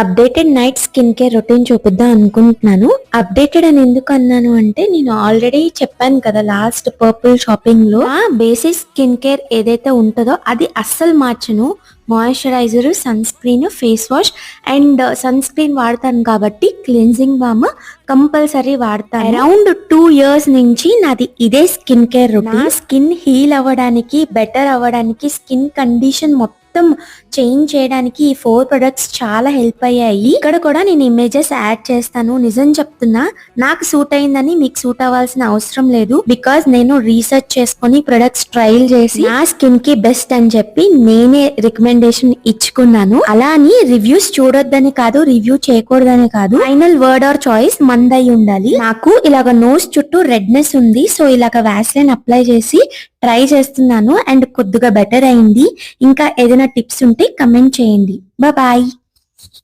Updated night skin care routine చూపిద్దాం అనుకుంటున్నాను. Updated అని ఎందుకు అన్నాను అంటే నేను ఆల్రెడీ చెప్పాను కదా లాస్ట్ పర్పుల్ షాపింగ్ లో బేసిక్ స్కిన్ కేర్ ఏదైతే ఉంటుందో అది అస్సలు మార్చను. Moisturizer, sunscreen, face wash and sunscreen వాడతాను కాబట్టి క్లెన్జింగ్ బామ్ కంపల్సరీ వాడతాను. అరౌండ్ 2 years నుంచి నాది ఇదే skin care routine. Skin heal అవ్వడానికి, బెటర్ అవ్వడానికి, స్కిన్ కండిషన్ మొత్తం చేంజ్ చేయడానికి ఈ 4 ప్రొడక్ట్స్ చాలా హెల్ప్ అయ్యాయి. ఇక్కడ కూడా నేను ఇమేజెస్ యాడ్ చేస్తాను. నిజం చెప్తున్నా, నాకు సూట్ అయిందని మీకు సూట్ అవ్వాల్సిన అవసరం లేదు. బికాజ్ నేను రీసెర్చ్ చేసుకుని ప్రొడక్ట్స్ ట్రయల్ చేసి నా స్కిన్ కి బెస్ట్ అని చెప్పి నేనే రికమెండేషన్ ఇచ్చుకున్నాను. అలా అని రివ్యూస్ చూడొద్దని కాదు, రివ్యూ చేయకూడదని కాదు. ఫైనల్ వర్డ్ ఆర్ చాయిస్ మందై ఉండాలి. నాకు ఇలాగ నోస్ చుట్టూ రెడ్నెస్ ఉంది. సో ఇలాగ వ్యాస్లైన్ అప్లై చేసి ట్రై చేస్తున్నాను అండ్ కొద్దిగా బెటర్ అయింది. ఇంకా ఏదైనా టిప్స్ ఉంటే కమెంట్ చేయండి. బాయ్.